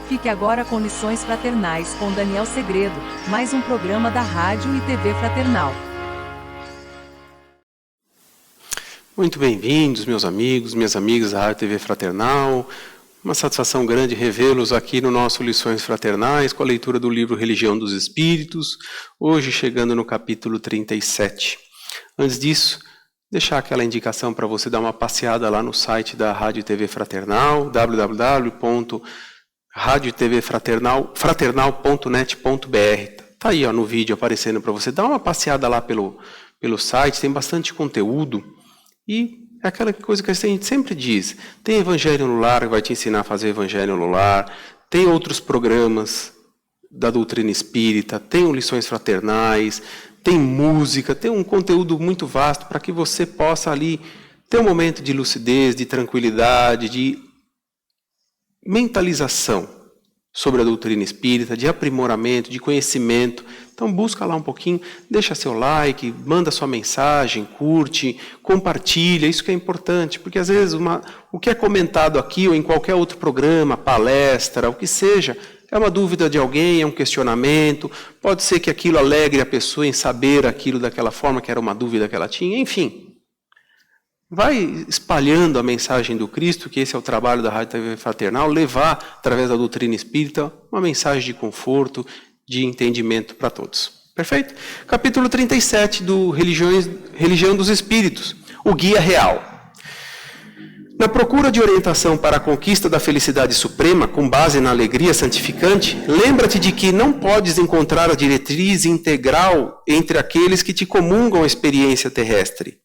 Fique agora com Lições Fraternais com Daniel Segredo, mais um programa da Rádio e TV Fraternal. Muito bem-vindos, meus amigos, minhas amigas da Rádio e TV Fraternal. Uma satisfação grande revê-los aqui no nosso Lições Fraternais, com a leitura do livro Religião dos Espíritos, hoje chegando no capítulo 37. Antes disso, deixar aquela indicação para você dar uma passeada lá no site da Rádio e TV Fraternal, www.radiotvfraternal.net.br. Está aí no vídeo aparecendo para você. Dá uma passeada lá pelo site, tem bastante conteúdo. E é aquela coisa que a gente sempre diz. Tem Evangelho no Lar, que vai te ensinar a fazer Evangelho no Lar. Tem outros programas da doutrina espírita. Tem Lições Fraternais. Tem música. Tem um conteúdo muito vasto para que você possa ali ter um momento de lucidez, de tranquilidade, de mentalização sobre a doutrina espírita, de aprimoramento, de conhecimento. Então busca lá um pouquinho, deixa seu like, manda sua mensagem, curte, compartilha, isso que é importante, porque às vezes o que é comentado aqui ou em qualquer outro programa, palestra, o que seja, é uma dúvida de alguém, é um questionamento, pode ser que aquilo alegre a pessoa em saber aquilo daquela forma, que era uma dúvida que ela tinha, enfim. Vai espalhando a mensagem do Cristo, que esse é o trabalho da Rádio TV Fraternal, levar, através da doutrina espírita, uma mensagem de conforto, de entendimento para todos. Perfeito? Capítulo 37 do Religião dos Espíritos, o Guia Real. Na procura de orientação para a conquista da felicidade suprema, com base na alegria santificante, lembra-te de que não podes encontrar a diretriz integral entre aqueles que te comungam a experiência terrestre.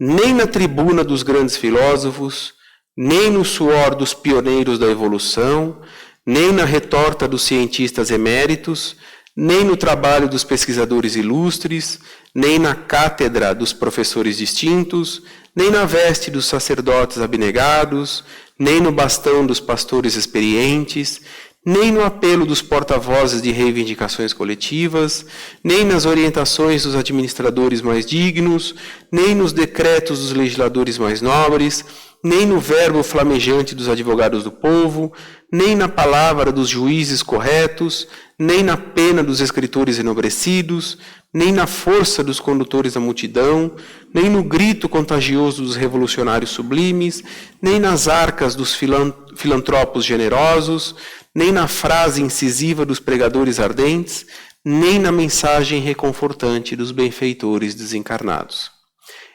Nem na tribuna dos grandes filósofos, nem no suor dos pioneiros da evolução, nem na retorta dos cientistas eméritos, nem no trabalho dos pesquisadores ilustres, nem na cátedra dos professores distintos, nem na veste dos sacerdotes abnegados, nem no bastão dos pastores experientes, nem no apelo dos porta-vozes de reivindicações coletivas, nem nas orientações dos administradores mais dignos, nem nos decretos dos legisladores mais nobres, nem no verbo flamejante dos advogados do povo, nem na palavra dos juízes corretos, nem na pena dos escritores enobrecidos, nem na força dos condutores da multidão, nem no grito contagioso dos revolucionários sublimes, nem nas arcas dos filantropos generosos, nem na frase incisiva dos pregadores ardentes, nem na mensagem reconfortante dos benfeitores desencarnados.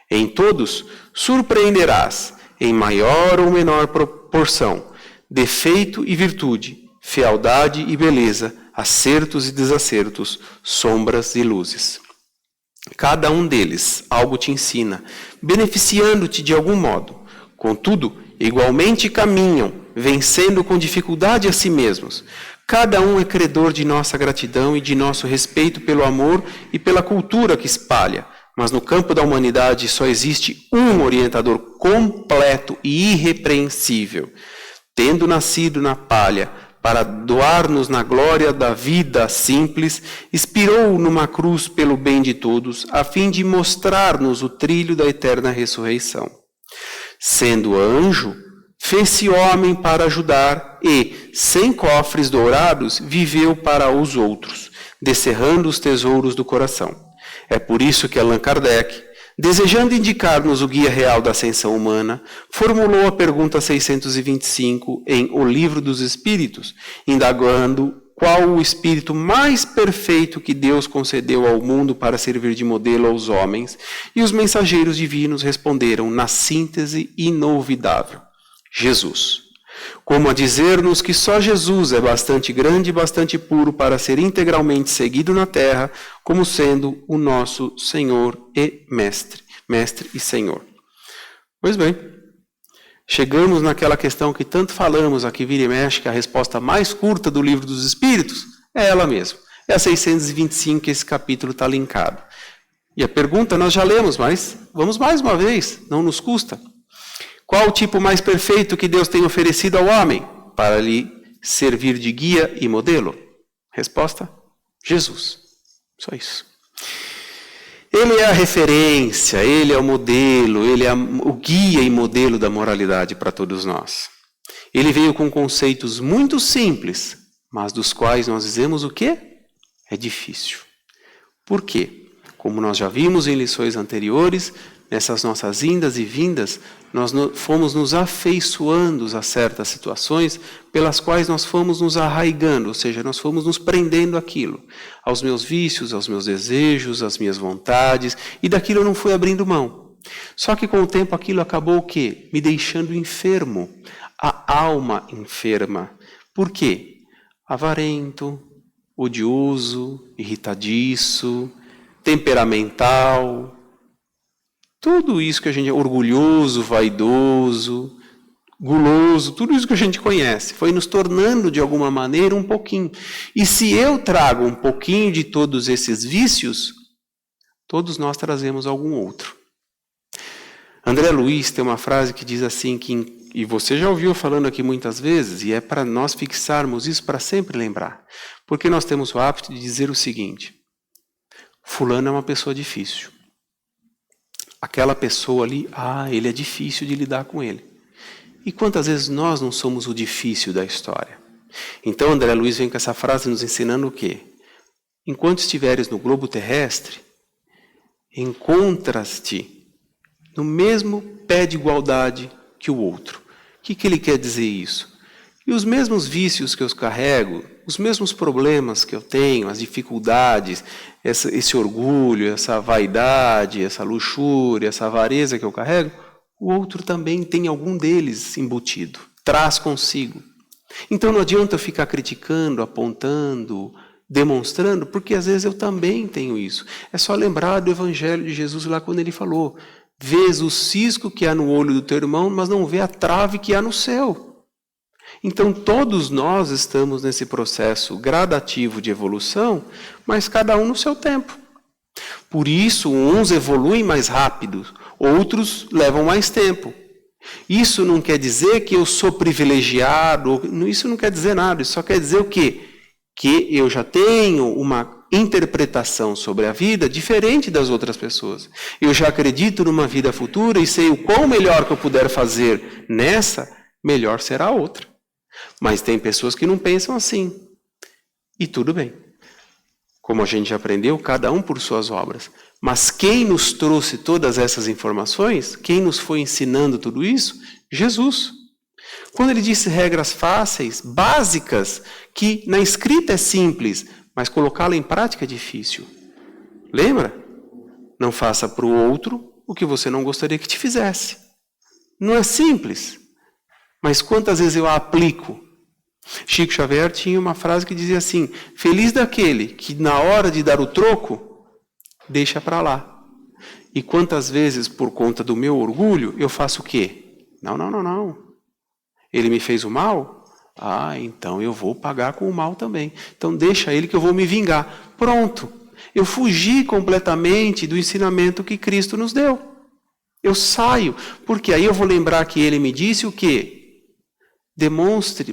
Em todos surpreenderás, em maior ou menor proporção, defeito e virtude, fealdade e beleza, acertos e desacertos, sombras e luzes. Cada um deles algo te ensina, beneficiando-te de algum modo. Contudo, igualmente caminham, vencendo com dificuldade a si mesmos. Cada um é credor de nossa gratidão e de nosso respeito pelo amor e pela cultura que espalha. Mas no campo da humanidade só existe um orientador completo e irrepreensível. Tendo nascido na palha, para doar-nos na glória da vida simples, expirou numa cruz pelo bem de todos, a fim de mostrar-nos o trilho da eterna ressurreição. Sendo anjo, fez-se homem para ajudar e, sem cofres dourados, viveu para os outros, descerrando os tesouros do coração. É por isso que Allan Kardec, desejando indicar-nos o guia real da ascensão humana, formulou a pergunta 625 em O Livro dos Espíritos, indagando qual o espírito mais perfeito que Deus concedeu ao mundo para servir de modelo aos homens, e os mensageiros divinos responderam na síntese inolvidável: Jesus. Como a dizer-nos que só Jesus é bastante grande e bastante puro para ser integralmente seguido na terra, como sendo o nosso Senhor e Mestre e Senhor. Pois bem, chegamos naquela questão que tanto falamos aqui, vira e mexe, que a resposta mais curta do Livro dos Espíritos é ela mesma. É a 625 que esse capítulo está linkado. E a pergunta nós já lemos, mas vamos mais uma vez, não nos custa. Qual o tipo mais perfeito que Deus tem oferecido ao homem para lhe servir de guia e modelo? Resposta: Jesus. Só isso. Ele é a referência, ele é o modelo, ele é o guia e modelo da moralidade para todos nós. Ele veio com conceitos muito simples, mas dos quais nós dizemos o quê? É difícil. Por quê? Como nós já vimos em lições anteriores, nessas nossas indas e vindas, nós fomos nos afeiçoando a certas situações pelas quais nós fomos nos arraigando, ou seja, nós fomos nos prendendo àquilo, aos meus vícios, aos meus desejos, às minhas vontades, e daquilo eu não fui abrindo mão. Só que com o tempo aquilo acabou o quê? Me deixando enfermo, a alma enferma. Por quê? Avarento, odioso, irritadiço, temperamental, tudo isso que a gente é orgulhoso, vaidoso, guloso, tudo isso que a gente conhece, foi nos tornando de alguma maneira um pouquinho. E se eu trago um pouquinho de todos esses vícios, todos nós trazemos algum outro. André Luiz tem uma frase que diz assim, e você já ouviu falando aqui muitas vezes, e é para nós fixarmos isso para sempre lembrar. Porque nós temos o hábito de dizer o seguinte: fulano é uma pessoa difícil. Aquela pessoa ali, ele é difícil de lidar com ele. E quantas vezes nós não somos o difícil da história? Então André Luiz vem com essa frase nos ensinando o quê? Enquanto estiveres no globo terrestre, encontras-te no mesmo pé de igualdade que o outro. O que ele quer dizer isso? E os mesmos vícios que eu carrego, os mesmos problemas que eu tenho, as dificuldades, esse orgulho, essa vaidade, essa luxúria, essa avareza que eu carrego, o outro também tem algum deles embutido, traz consigo. Então não adianta eu ficar criticando, apontando, demonstrando, porque às vezes eu também tenho isso. É só lembrar do Evangelho de Jesus lá quando ele falou: vês o cisco que há no olho do teu irmão, mas não vê a trave que há no seu. Então todos nós estamos nesse processo gradativo de evolução, mas cada um no seu tempo. Por isso, uns evoluem mais rápido, outros levam mais tempo. Isso não quer dizer que eu sou privilegiado, isso não quer dizer nada, isso só quer dizer o quê? Que eu já tenho uma interpretação sobre a vida diferente das outras pessoas. Eu já acredito numa vida futura e sei o quão melhor que eu puder fazer nessa, melhor será a outra. Mas tem pessoas que não pensam assim. E tudo bem. Como a gente já aprendeu, cada um por suas obras. Mas quem nos trouxe todas essas informações, quem nos foi ensinando tudo isso? Jesus. Quando ele disse regras fáceis, básicas, que na escrita é simples, mas colocá-la em prática é difícil. Lembra? Não faça para o outro o que você não gostaria que te fizesse. Não é simples. Mas quantas vezes eu a aplico? Chico Xavier tinha uma frase que dizia assim: feliz daquele que na hora de dar o troco, deixa para lá. E quantas vezes, por conta do meu orgulho, eu faço o quê? Não. Ele me fez o mal? Então eu vou pagar com o mal também. Então deixa ele que eu vou me vingar. Pronto. Eu fugi completamente do ensinamento que Cristo nos deu. Eu saio, porque aí eu vou lembrar que ele me disse o quê?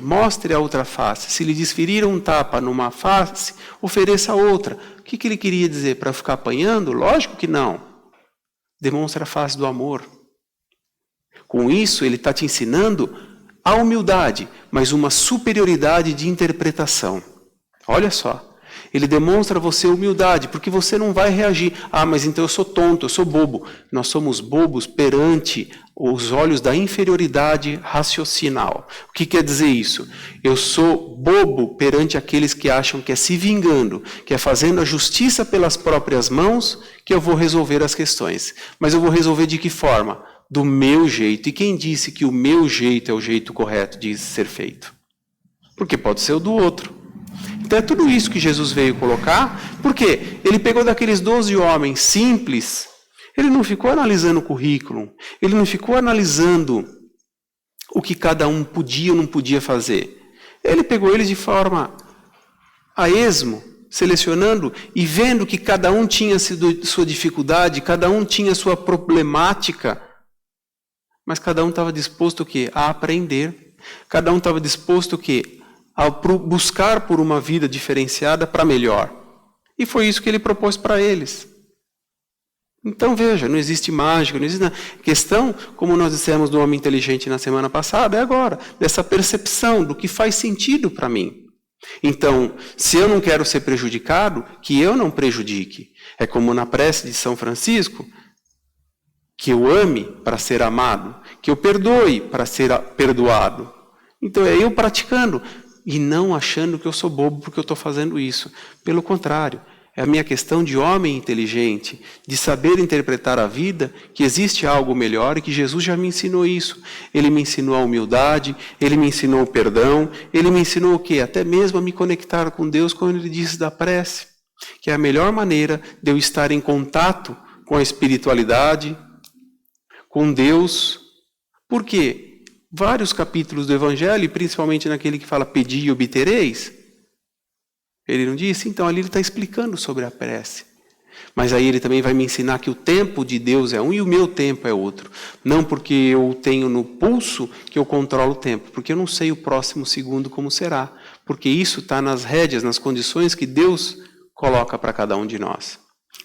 Mostre a outra face. Se lhe desferir um tapa numa face, ofereça a outra. O que ele queria dizer? Para ficar apanhando? Lógico que não. Demonstre a face do amor. Com isso, ele está te ensinando a humildade, mas uma superioridade de interpretação. Olha só. Ele demonstra a você humildade, porque você não vai reagir. Mas então eu sou tonto, eu sou bobo. Nós somos bobos perante os olhos da inferioridade raciocinal. O que quer dizer isso? Eu sou bobo perante aqueles que acham que é se vingando, que é fazendo a justiça pelas próprias mãos, que eu vou resolver as questões. Mas eu vou resolver de que forma? Do meu jeito. E quem disse que o meu jeito é o jeito correto de ser feito? Porque pode ser o do outro. Então é tudo isso que Jesus veio colocar, porque ele pegou daqueles 12 homens simples, ele não ficou analisando o currículo, ele não ficou analisando o que cada um podia ou não podia fazer. Ele pegou eles de forma a esmo, selecionando e vendo que cada um tinha sua dificuldade, cada um tinha sua problemática, mas cada um estava disposto o quê? A aprender. Cada um estava disposto o quê? A buscar por uma vida diferenciada para melhor. E foi isso que ele propôs para eles. Então veja, não existe mágica, não existe nada. Questão, como nós dissemos do homem inteligente na semana passada, é agora, dessa percepção do que faz sentido para mim. Então, se eu não quero ser prejudicado, que eu não prejudique. É como na prece de São Francisco, que eu ame para ser amado, que eu perdoe para ser perdoado. Então é eu praticando e não achando que eu sou bobo porque eu estou fazendo isso. Pelo contrário, é a minha questão de homem inteligente, de saber interpretar a vida, que existe algo melhor e que Jesus já me ensinou isso. Ele me ensinou a humildade, Ele me ensinou o perdão, Ele me ensinou o quê? Até mesmo a me conectar com Deus, como Ele disse da prece, que é a melhor maneira de eu estar em contato com a espiritualidade, com Deus. Por quê? Vários capítulos do Evangelho, principalmente naquele que fala pedi e obtereis, ele não disse? Então ali ele está explicando sobre a prece. Mas aí ele também vai me ensinar que o tempo de Deus é um e o meu tempo é outro. Não porque eu tenho no pulso que eu controlo o tempo, porque eu não sei o próximo segundo como será. Porque isso está nas rédeas, nas condições que Deus coloca para cada um de nós.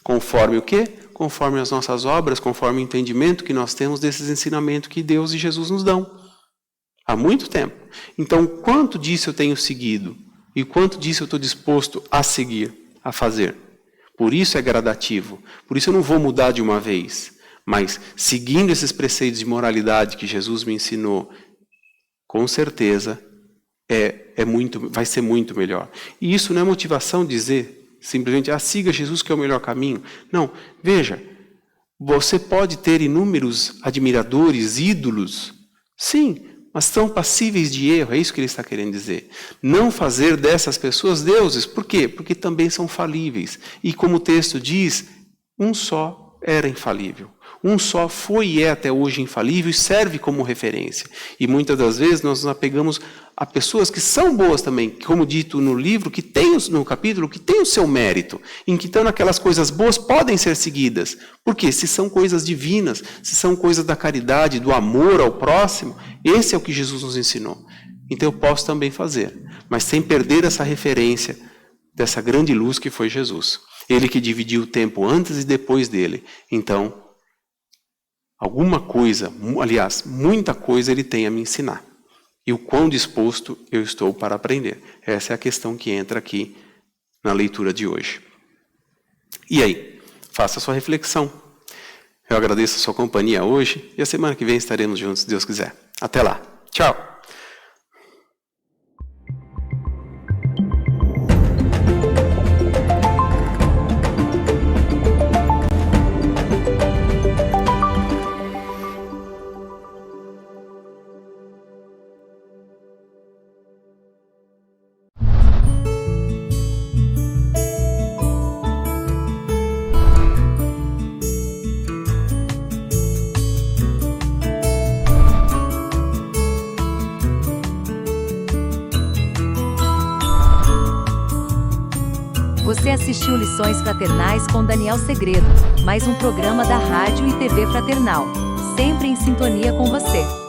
Conforme o quê? Conforme as nossas obras, conforme o entendimento que nós temos desses ensinamentos que Deus e Jesus nos dão. Há muito tempo. Então, quanto disso eu tenho seguido? E quanto disso eu estou disposto a seguir, a fazer? Por isso é gradativo. Por isso eu não vou mudar de uma vez. Mas, seguindo esses preceitos de moralidade que Jesus me ensinou, com certeza vai ser muito melhor. E isso não é motivação dizer simplesmente, siga Jesus que é o melhor caminho. Não, veja, você pode ter inúmeros admiradores, ídolos, sim, mas são passíveis de erro, é isso que ele está querendo dizer. Não fazer dessas pessoas deuses. Por quê? Porque também são falíveis. E como o texto diz, um só era infalível. Um só foi e é até hoje infalível e serve como referência. E muitas das vezes nós nos apegamos a pessoas que são boas também, como dito no livro, no capítulo, que tem o seu mérito, em que então aquelas coisas boas podem ser seguidas. Por quê? Se são coisas divinas, se são coisas da caridade, do amor ao próximo, esse é o que Jesus nos ensinou. Então eu posso também fazer, mas sem perder essa referência dessa grande luz que foi Jesus. Ele que dividiu o tempo antes e depois dele. Então, alguma coisa, aliás, muita coisa ele tem a me ensinar. E o quão disposto eu estou para aprender. Essa é a questão que entra aqui na leitura de hoje. E aí? Faça a sua reflexão. Eu agradeço a sua companhia hoje e a semana que vem estaremos juntos, se Deus quiser. Até lá. Tchau. Você assistiu Lições Fraternais com Daniel Segredo, mais um programa da Rádio e TV Fraternal, sempre em sintonia com você.